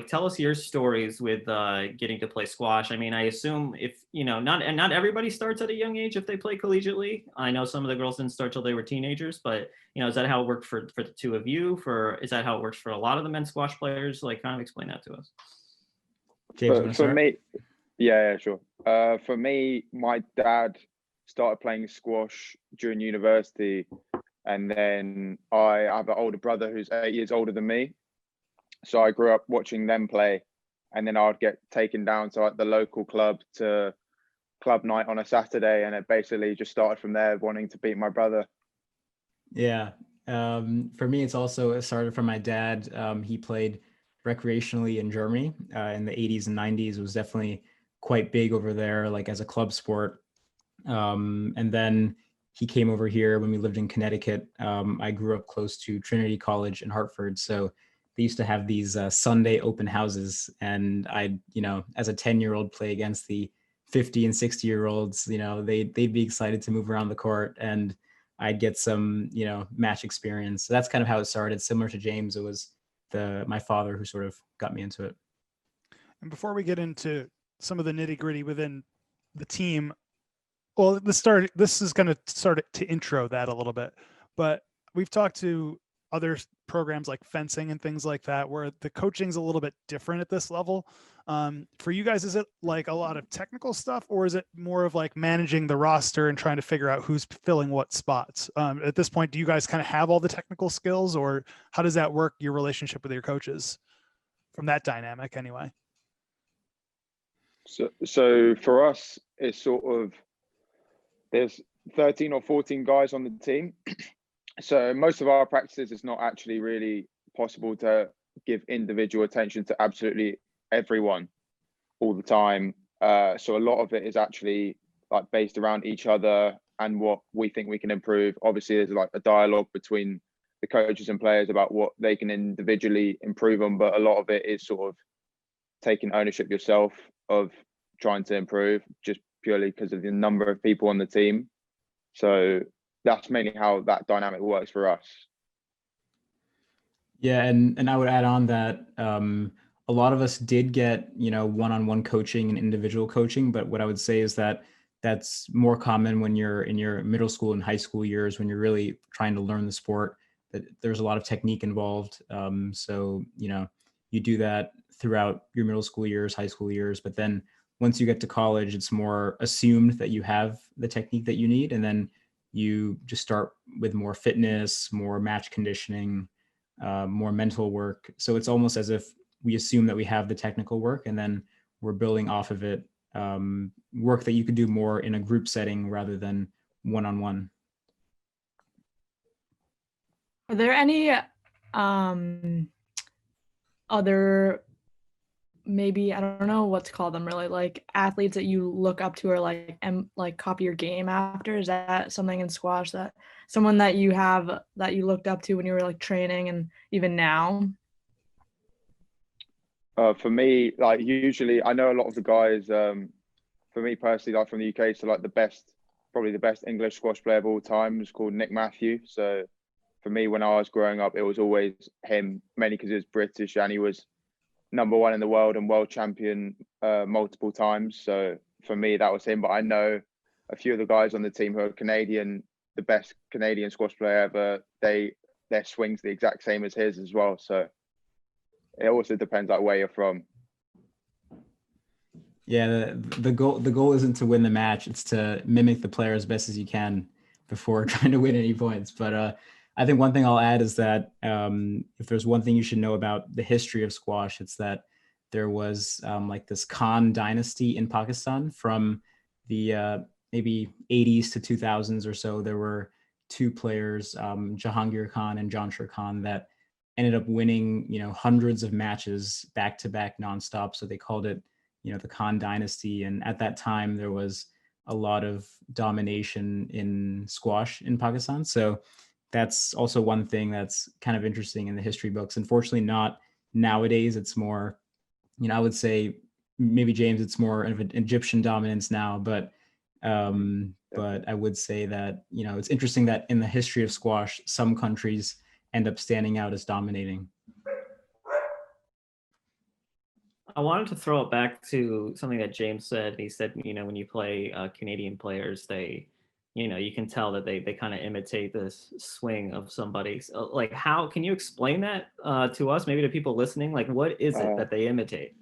tell us your stories with getting to play squash. I mean, I assume if, not everybody starts at a young age if they play collegiately. I know some of the girls didn't start till they were teenagers, but, is that how it worked for the two of you? Is that how it works for a lot of the men's squash players? Like, kind of explain that to us. James, for me, yeah, sure. For me, my dad started playing squash during university, and then I have an older brother who's 8 years older than me. So I grew up watching them play, and then I would get taken down to the local club to club night on a Saturday, and it basically just started from there, wanting to beat my brother. Yeah. For me, it started from my dad. He played recreationally in Germany in the 80s and 90s. It was definitely quite big over there, like as a club sport. And then he came over here when we lived in Connecticut. I grew up close to Trinity College in Hartford. So they used to have these Sunday open houses, and I'd, as a 10-year-old play against the 50 and 60-year-olds, they'd be excited to move around the court, and I'd get some, match experience. So that's kind of how it started. Similar to James, it was my father who sort of got me into it. And before we get into some of the nitty-gritty within the team, well, this is going to start to intro that a little bit, but we've talked to other programs like fencing and things like that, where the coaching's a little bit different at this level. For you guys, is it like a lot of technical stuff, or is it more of like managing the roster and trying to figure out who's filling what spots? At this point, do you guys kind of have all the technical skills, or how does that work, your relationship with your coaches from that dynamic anyway? So for us, it's sort of, there's 13 or 14 guys on the team. So most of our practices, it's not actually really possible to give individual attention to absolutely everyone all the time. So a lot of it is actually like based around each other and what we think we can improve. Obviously, there's like a dialogue between the coaches and players about what they can individually improve on, but a lot of it is sort of taking ownership yourself of trying to improve, just purely because of the number of people on the team. So that's mainly how that dynamic works for us. Yeah, and I would add on that a lot of us did get, one-on-one coaching and individual coaching, but what I would say is that that's more common when you're in your middle school and high school years, when you're really trying to learn the sport, that there's a lot of technique involved. So, you do that throughout your middle school years, high school years, but then once you get to college, it's more assumed that you have the technique that you need, and then you just start with more fitness, more match conditioning, more mental work. So it's almost as if we assume that we have the technical work, and then we're building off of it, work that you could do more in a group setting rather than one-on-one. Are there any other, maybe, I don't know what to call them really, like athletes that you look up to or like copy your game after? Is that something in squash, that someone that you looked up to when you were like training and even now? For me, like usually, I know a lot of the guys. For me personally, like from the UK, so like probably the best English squash player of all time is called Nick Matthew. So for me, when I was growing up, it was always him, mainly because he was British and he was #1 in the world and world champion multiple times. So for me, that was him. But I know a few of the guys on the team who are Canadian, the best Canadian squash player ever. Their swing's the exact same as his as well. So it also depends like where you're from. Yeah, the goal isn't to win the match; it's to mimic the player as best as you can before trying to win any points. But I think one thing I'll add is that if there's one thing you should know about the history of squash, it's that there was like this Khan dynasty in Pakistan from the maybe 80s to 2000s or so. There were two players, Jahangir Khan and Jansher Khan, that ended up winning, hundreds of matches back to back nonstop. So they called it, the Khan dynasty. And at that time, there was a lot of domination in squash in Pakistan. So that's also one thing that's kind of interesting in the history books. Unfortunately, not nowadays. It's more, I would say maybe James, it's more of an Egyptian dominance now, but I would say that, it's interesting that in the history of squash, some countries end up standing out as dominating. I wanted to throw it back to something that James said. He said, when you play Canadian players, they, you can tell that they kind of imitate this swing of somebody. So, like, how can you explain that to us, maybe to people listening? Like, what is it that they imitate?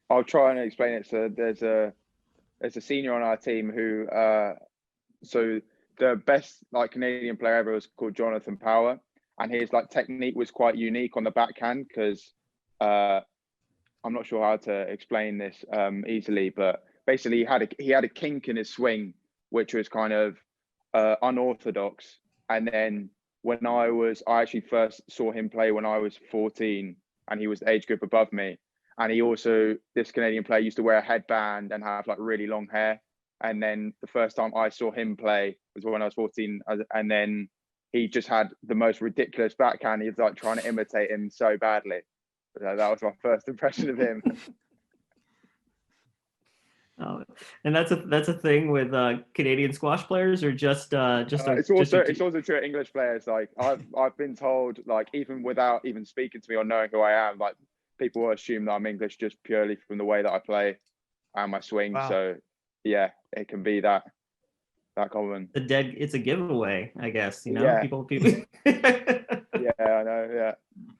I'll try and explain it. So there's a senior on our team who, so the best like Canadian player ever was called Jonathan Power, and his like technique was quite unique on the backhand because I'm not sure how to explain this easily, but basically he had a kink in his swing, which was kind of unorthodox. And then when I actually first saw him play when I was 14, and he was the age group above me. And this Canadian player used to wear a headband and have like really long hair. And then the first time I saw him play was when I was 14, and then he just had the most ridiculous backhand. He was like trying to imitate him so badly. That was my first impression of him. Oh, and that's a thing with Canadian squash players, or it's also true at English players. Like I've been told, like even without even speaking to me or knowing who I am, like people will assume that I'm English just purely from the way that I play and my swing. Wow. So yeah, it can be that common. It's a giveaway, I guess. Yeah. People. Yeah, I know. Yeah.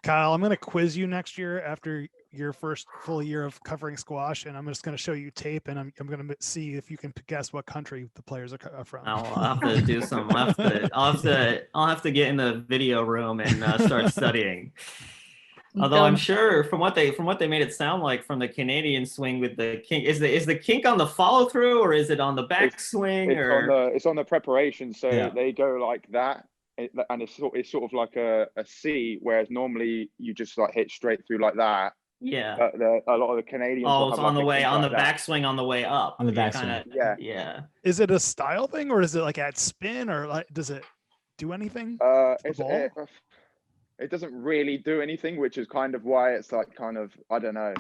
Kyle, I'm going to quiz you next year after your first full year of covering squash, and I'm just going to show you tape, and I'm going to see if you can guess what country the players are from. I'll have to do some. I'll have to get in the video room and start studying. Although I'm sure from what they made it sound like from the Canadian swing with the kink, is the kink on the follow through, or is it on the back swing? It's on the preparation. So yeah. They go like that. And it's sort of like a C, whereas normally you just like hit straight through like that. Yeah. A lot of the Canadians. Oh, it's on the way on the backswing on the way up. On the backswing. Yeah. Is it a style thing, or is it like at spin, or like does it do anything? It doesn't really do anything, which is kind of why it's like kind of, I don't know.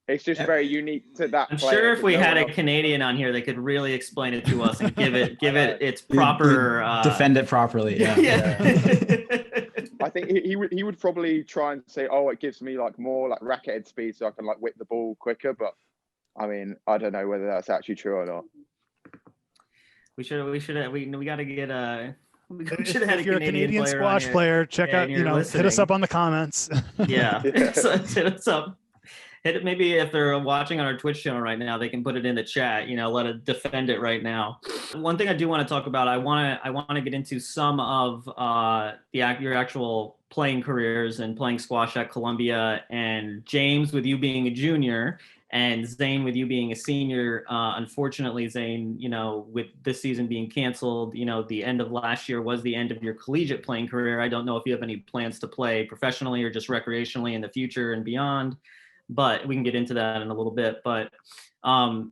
It's just very unique to that. I'm sure if we had a Canadian on here, they could really explain it to us and give it its proper defend it properly. Yeah. I think he would probably try and say, oh, it gives me like more like racketed speed, so I can like whip the ball quicker. But I mean, I don't know whether that's actually true or not. We got to get a. If you're a Canadian squash player, check out, hit us up on the comments. Yeah. So hit us up. Maybe if they're watching on our Twitch channel right now, they can put it in the chat, let it defend it right now. One thing I do want to talk about, I want to get into some of your actual playing careers and playing squash at Columbia, and James, with you being a junior And Zain, with you being a senior, unfortunately, Zain, with this season being canceled, the end of last year was the end of your collegiate playing career. I don't know if you have any plans to play professionally or just recreationally in the future and beyond, but we can get into that in a little bit. But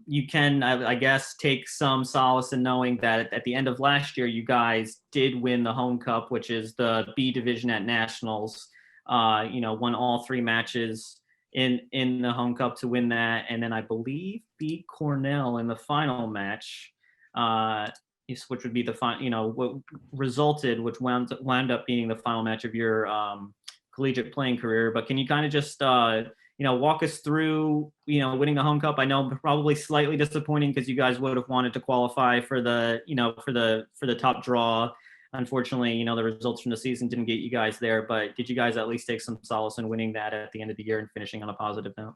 you can, I guess, take some solace in knowing that at the end of last year, you guys did win the Home Cup, which is the B division at Nationals. Won all 3 matches in the Home Cup to win that, and then I believe beat Cornell in the final match, which would be the final, what resulted, which wound up being the final match of your collegiate playing career. But can you kind of just walk us through winning the Home Cup? I know probably slightly disappointing because you guys would have wanted to qualify for the for the top draw. Unfortunately, the results from the season didn't get you guys there, but did you guys at least take some solace in winning that at the end of the year and finishing on a positive note?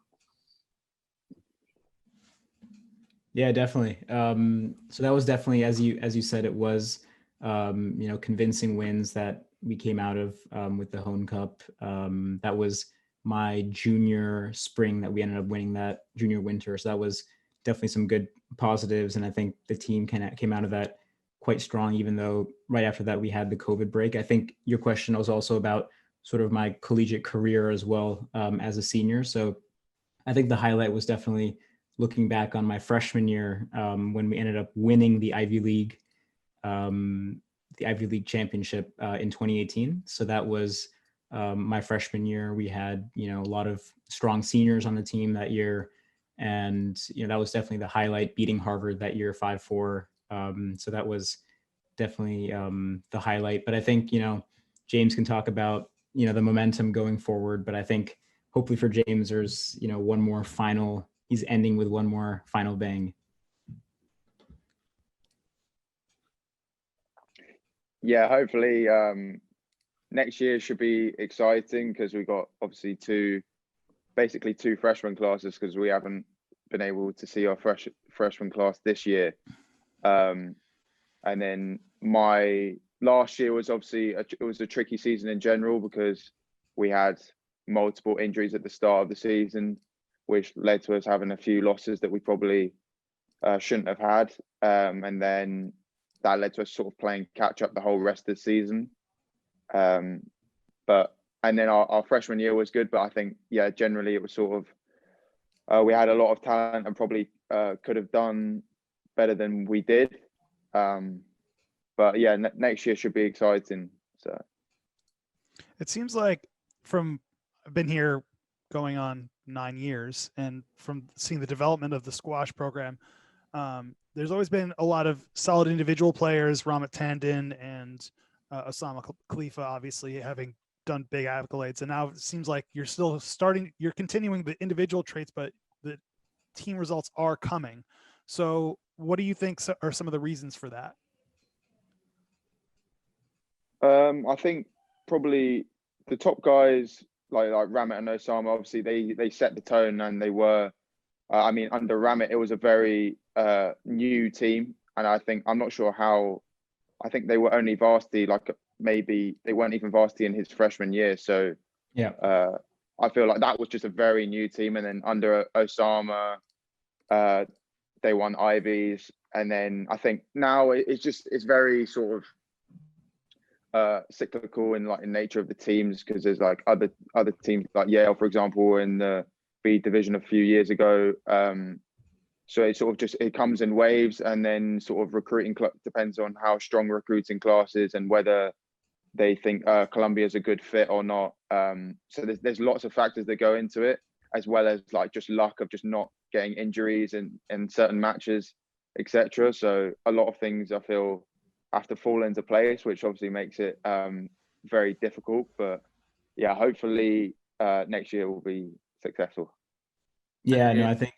Yeah, definitely. So that was definitely, as you said, it was, convincing wins that we came out of with the Home Cup. That was my junior spring that we ended up winning that junior winter. So that was definitely some good positives. And I think the team came out of that quite strong, even though right after that we had the COVID break. I think your question was also about sort of my collegiate career as well, as a senior. So I think the highlight was definitely looking back on my freshman year, when we ended up winning the Ivy League championship in 2018. So that was my freshman year. We had a lot of strong seniors on the team that year, and that was definitely the highlight, beating Harvard that year 5-4. So that was definitely the highlight. But I think, James can talk about, the momentum going forward. But I think hopefully for James, there's, one more final, he's ending with one more final bang. Yeah, hopefully next year should be exciting because we got obviously basically two freshman classes because we haven't been able to see our freshman class this year. And then my last year was obviously it was a tricky season in general because we had multiple injuries at the start of the season, which led to us having a few losses that we probably shouldn't have had. And then that led to us sort of playing catch up the whole rest of the season. And then our freshman year was good, but I think, generally it was sort of, we had a lot of talent and probably could have done better than we did. But yeah, next year should be exciting. So it seems like I've been here going on 9 years, and from seeing the development of the squash program, there's always been a lot of solid individual players, Ramit Tandon and Osama Khalifa, obviously having done big accolades. And now it seems like you're continuing the individual traits, but the team results are coming. So what do you think are some of the reasons for that? I think probably the top guys like Ramit and Osama, obviously they set the tone, and they were, under Ramit, it was a very new team. And I'm not sure how, I think they were only varsity, maybe they weren't even varsity in his freshman year. So yeah, I feel like that was just a very new team. And then under Osama, they won Ivies. And then I think now it's very sort of cyclical in nature of the teams, because there's other teams like Yale, for example, in the B division a few years ago. So it sort of it comes in waves, and then sort of recruiting depends on how strong recruiting class is and whether they think Columbia is a good fit or not. So there's lots of factors that go into it, as well as just luck of just not getting injuries in certain matches, etc. So a lot of things I feel have to fall into place, which obviously makes it very difficult. But yeah, hopefully next year will be successful. Yeah, no, I think.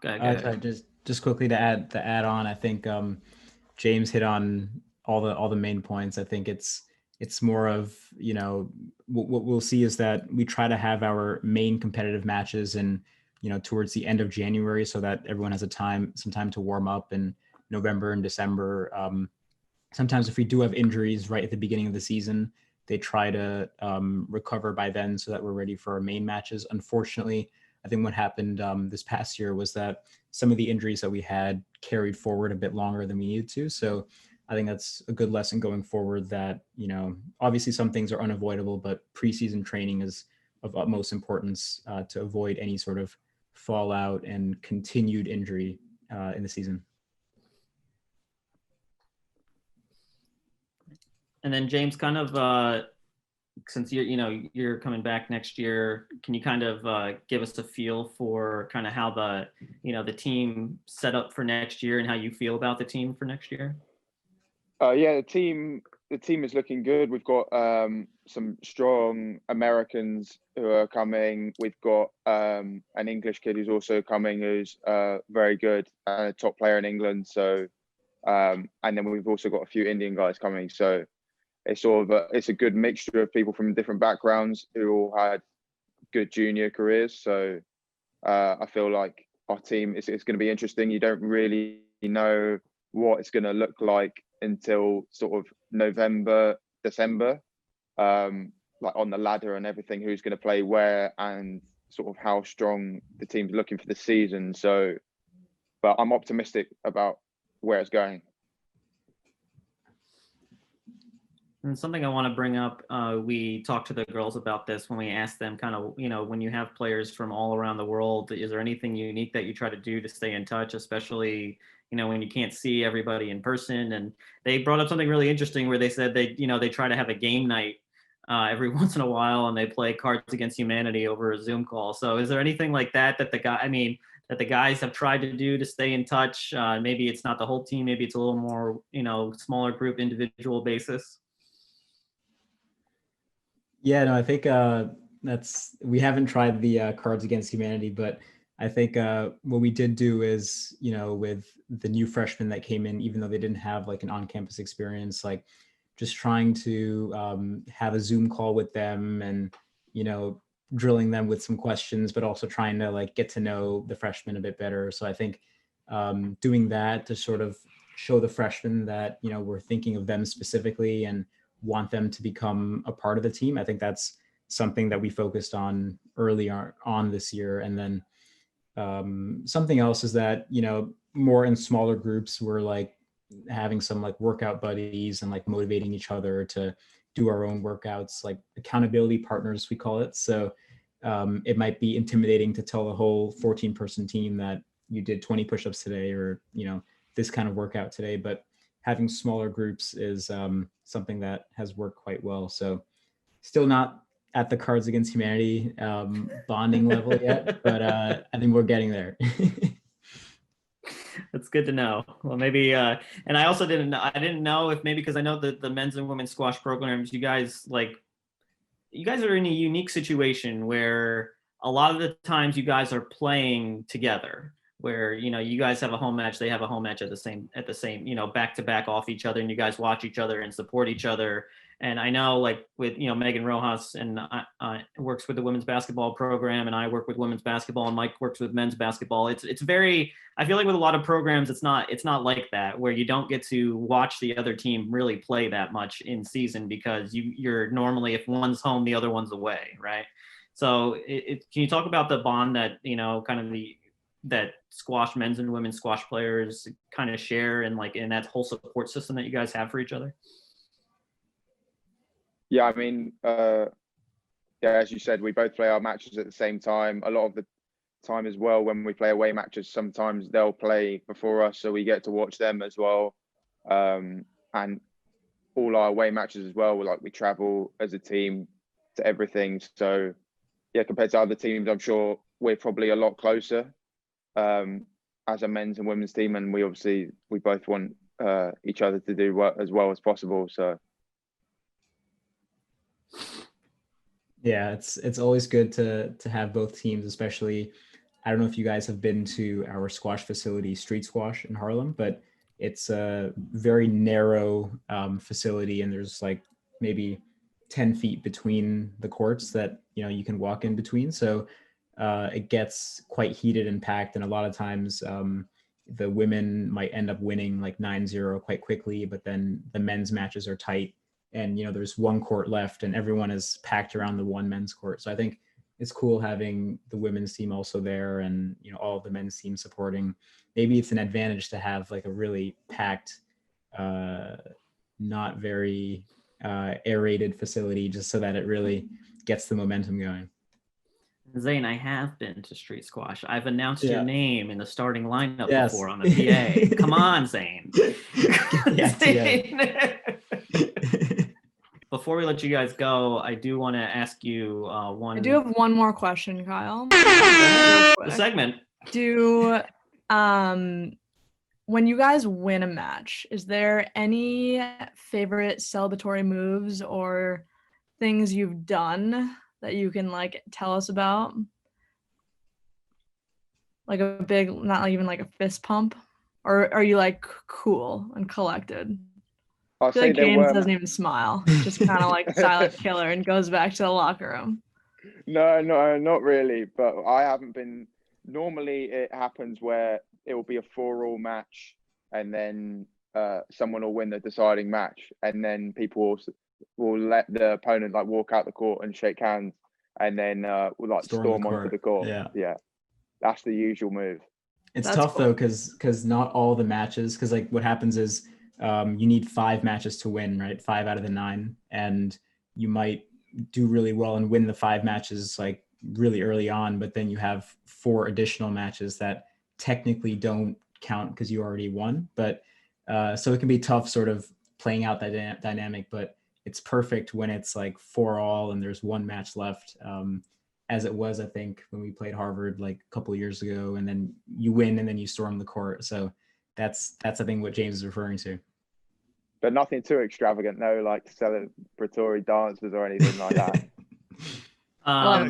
Go ahead. Sorry, just quickly to add on, I think James hit on all the main points. I think it's more of, what we'll see is that we try to have our main competitive matches and towards the end of January, so that everyone has some time to warm up in November and December. Sometimes if we do have injuries right at the beginning of the season, they try to recover by then so that we're ready for our main matches. Unfortunately, I think what happened this past year was that some of the injuries that we had carried forward a bit longer than we needed to. So I think that's a good lesson going forward that, obviously some things are unavoidable, but preseason training is of utmost importance to avoid any sort of fallout and continued injury in the season. And then James, kind of since you're coming back next year, can you kind of give us a feel for kind of how the team set up for next year and how you feel about the team for next year? Yeah, the team is looking good. We've got some strong Americans who are coming. We've got an English kid who's also coming, who's very good, a top player in England. So, and then we've also got a few Indian guys coming. So it's it's a good mixture of people from different backgrounds who all had good junior careers. So I feel like our team is going to be interesting. You don't really know what it's going to look like until sort of November, December, like on the ladder and everything, who's going to play where and sort of how strong the team's looking for the season. So, but I'm optimistic about where it's going. And something I want to bring up, we talked to the girls about this when we asked them kind of, when you have players from all around the world, is there anything unique that you try to do to stay in touch, especially, when you can't see everybody in person? And they brought up something really interesting where they said they try to have a game night every once in a while, and they play Cards Against Humanity over a Zoom call. So is there anything like that that the guys have tried to do to stay in touch? Maybe it's not the whole team, maybe it's a little more, smaller group, individual basis. Yeah, no, I think we haven't tried the Cards Against Humanity, but I think what we did do is, with the new freshmen that came in, even though they didn't have like an on-campus experience, like just trying to have a Zoom call with them and, drilling them with some questions, but also trying to like get to know the freshmen a bit better. So I think doing that to sort of show the freshmen that, we're thinking of them specifically and want them to become a part of the team. I think that's something that we focused on early on this year. And then something else is that, more in smaller groups, we're like having some like workout buddies and like motivating each other to do our own workouts, like accountability partners, we call it. So it might be intimidating to tell a whole 14-person team that you did 20 push-ups today or, this kind of workout today, but having smaller groups is something that has worked quite well. So still not at the Cards Against Humanity bonding level yet, but I think we're getting there. That's good to know. Well, maybe, and I also didn't know if maybe, because I know that the men's and women's squash programs, you guys are in a unique situation where a lot of the times you guys are playing together, where, you guys have a home match, they have a home match at the same, back to back off each other, and you guys watch each other and support each other. And I know, like with, Meghan Rojas and works with the women's basketball program, and I work with women's basketball, and Mike works with men's basketball. It's very, I feel like with a lot of programs, it's not like that, where you don't get to watch the other team really play that much in season, because you're normally, if one's home, the other one's away, right? So can you talk about the bond that, kind of that squash, men's and women's squash players kind of share, and like in that whole support system that you guys have for each other? Yeah, I mean, as you said, we both play our matches at the same time. A lot of the time as well, when we play away matches, sometimes they'll play before us, so we get to watch them as well. And all our away matches as well, we travel as a team to everything. So yeah, compared to other teams, I'm sure we're probably a lot closer as a men's and women's team. And we both want each other to do as well as possible. So yeah, it's always good to have both teams, especially, I don't know if you guys have been to our squash facility, Street Squash in Harlem, but it's a very narrow facility, and there's like maybe 10 feet between the courts that, you can walk in between. So it gets quite heated and packed, and a lot of times the women might end up winning like 9-0 quite quickly, but then the men's matches are tight. And, there's one court left and everyone is packed around the one men's court. So I think it's cool having the women's team also there, and all the men's team supporting. Maybe it's an advantage to have like a really packed, not very aerated facility, just so that it really gets the momentum going. Zain, I have been to street squash. I've announced your name in the starting lineup before on the PA. Come on, Zain. Zain. Before we let you guys go, I do want to ask you one. I do have one more question, Kyle. The segment. When you guys win a match, is there any favorite celebratory moves or things you've done that you can like tell us about? Like a big, not even like a fist pump, or are you like cool and collected? I feel like James doesn't even smile, just kind of like silent killer and goes back to the locker room. No, not really. But I haven't been. Normally, it happens where it will be a 4-all match, and then someone will win the deciding match, and then people will let the opponent like walk out the court and shake hands, and then will like storm onto the court. Yeah, that's the usual move. It's tough though, because not all the matches, because like what happens is you need 5 matches to win, right? 5 out of the 9, and you might do really well and win the 5 matches like really early on, but then you have 4 additional matches that technically don't count because you already won. But so it can be tough sort of playing out that dynamic, but it's perfect when it's like 4-all and there's 1 match left, as it was, I think, when we played Harvard like a couple of years ago, and then you win and then you storm the court. So that's I think what James is referring to. But nothing too extravagant, no like celebratory dances or anything like that.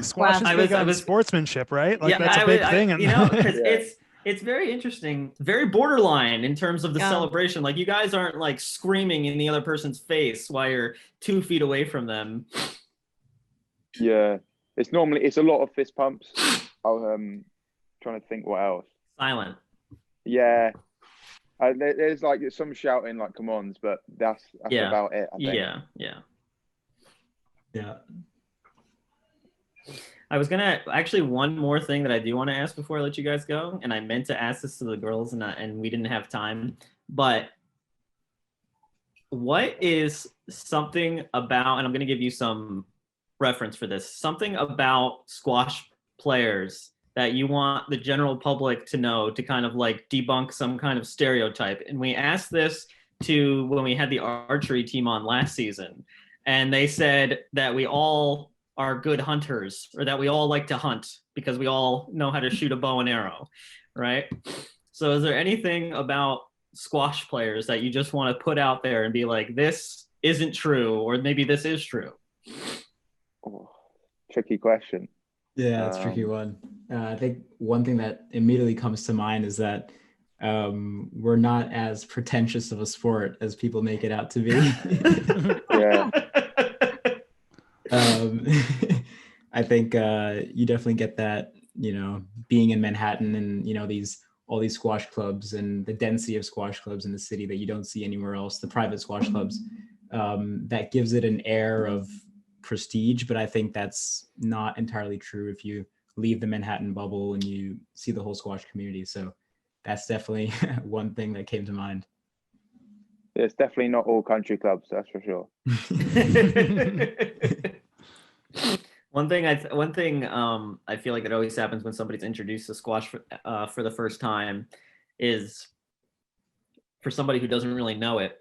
Squash is big on sportsmanship, right? Like that's a big thing. Because it's very interesting, very borderline in terms of the celebration. Like you guys aren't like screaming in the other person's face while you're 2 feet away from them. Yeah, it's a lot of fist pumps. I'm trying to think what else. Silent. Yeah. There's like some shouting like come-ons, but that's about it, I think. Yeah. I was gonna actually one more thing that I do want to ask before I let you guys go, and I meant to ask this to the girls, and we didn't have time. But what is something about, and I'm gonna give you some reference for this, something about squash players that you want the general public to know to kind of like debunk some kind of stereotype? And we asked this to when we had the archery team on last season, and they said that we all are good hunters, or that we all like to hunt because we all know how to shoot a bow and arrow, right? So is there anything about squash players that you just want to put out there and be like, this isn't true, or maybe this is true? Oh, tricky question. Yeah, that's a tricky one. I think one thing that immediately comes to mind is that we're not as pretentious of a sport as people make it out to be. Yeah. I think you definitely get that, being in Manhattan and, all these squash clubs and the density of squash clubs in the city that you don't see anywhere else, the private squash clubs, that gives it an air of prestige. But I think that's not entirely true if you leave the Manhattan bubble and you see the whole squash community. So that's definitely one thing that came to mind. It's definitely not all country clubs, that's for sure. One thing I feel like it always happens when somebody's introduced to squash for the first time is, for somebody who doesn't really know it,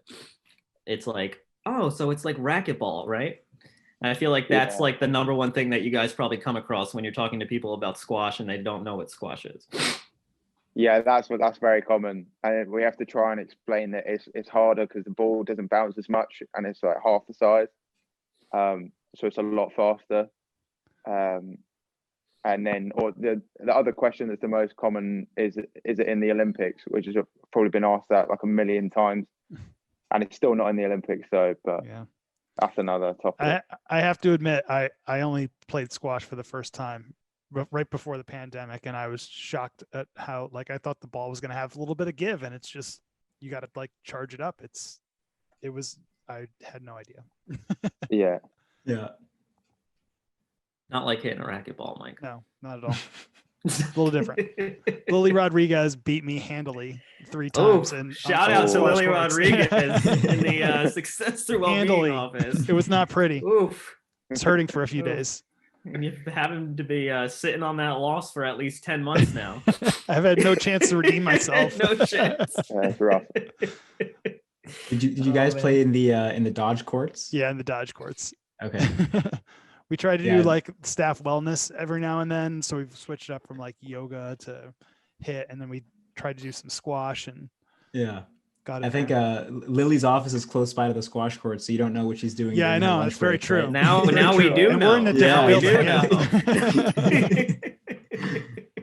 it's like, oh, so it's like racquetball, right? And I feel like that's like the number one thing that you guys probably come across when you're talking to people about squash and they don't know what squash is. Yeah, that's very common, and we have to try and explain that it's harder because the ball doesn't bounce as much and it's like half the size, so it's a lot faster. And then, or the other question that's the most common is it in the Olympics, which has probably been asked that like a million times, and it's still not in the Olympics. So, but yeah, that's another topic. I have to admit, I only played squash for the first time right before the pandemic, and I was shocked at how, like, I thought the ball was going to have a little bit of give, and it's just, you got to like charge it up. I had no idea. Yeah. Yeah. not like hitting a racquetball, Mike. No, not at all. A little different. Lily Rodriguez beat me handily 3 times. Oh, And shout out to Lily courts. Rodriguez in the Success Through Wellbeing office. It was not pretty. Oof. It's hurting for a few days. And you've had him to be sitting on that loss for at least 10 months now. I've had no chance to redeem myself. No chance. That's rough. Did you guys play in the Dodge courts? Yeah, in the Dodge courts. Okay. We try to do like staff wellness every now and then. So we've switched up from like yoga to hit, and then we tried to do some squash and I think Lily's office is close by to the squash court, so you don't know what she's doing. Yeah, I know. That's very true. Right? Now we do and know. We're in a different building.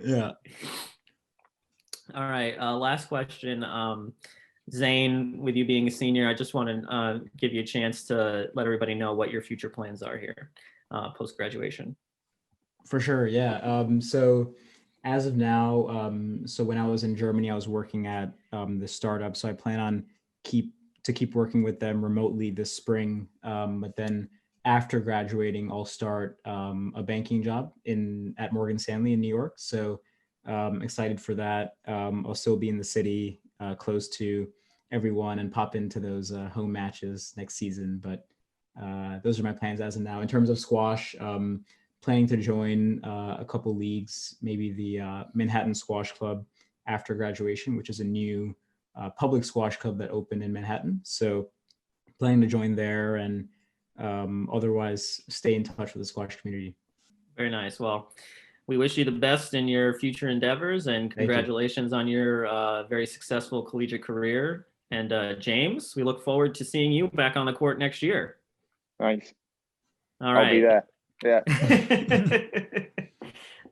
Yeah. All right. Last question. Zain, with you being a senior, I just want to give you a chance to let everybody know what your future plans are here post-graduation. For sure. Yeah. So as of now, so when I was in Germany, I was working at the startup. So I plan on keep working with them remotely this spring. But then after graduating, I'll start a banking job at Morgan Stanley in New York. So excited for that. I'll still be in the city, close to everyone, and pop into those home matches next season. But those are my plans as of now. In terms of squash, planning to join a couple leagues, maybe the Manhattan Squash Club after graduation, which is a new public squash club that opened in Manhattan. So planning to join there, and otherwise stay in touch with the squash community. Very nice. Well, we wish you the best in your future endeavors, and congratulations on your very successful collegiate career. And James, we look forward to seeing you back on the court next year. Nice. All right. I'll be there. Yeah.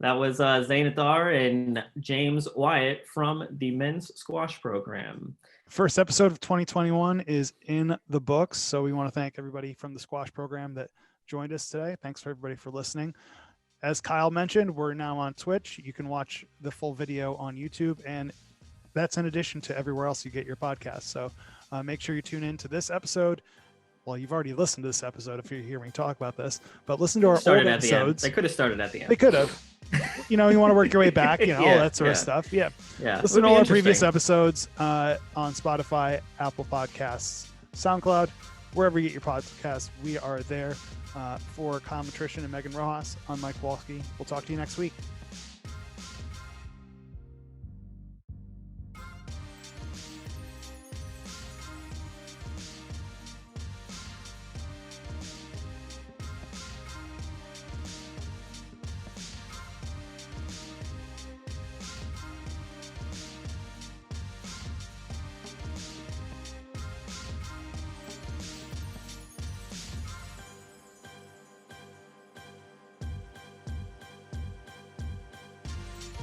That was Zain Athar and James Wyatt from the men's squash program. First episode of 2021 is in the books. So we want to thank everybody from the squash program that joined us today. Thanks for everybody for listening. As Kyle mentioned, we're now on Twitch. You can watch the full video on YouTube, and that's in addition to everywhere else you get your podcast. So make sure you tune in to this episode. Well, you've already listened to this episode if you hear me talk about this, but listen to our old episodes. They could have started at the end. They could have. You know, you want to work your way back, all that sort of stuff. Yeah. Listen to all our previous episodes on Spotify, Apple Podcasts, SoundCloud, wherever you get your podcasts. We are there. For Kyle Matrician and Meghan Rojas, I'm Mike Walski. We'll talk to you next week.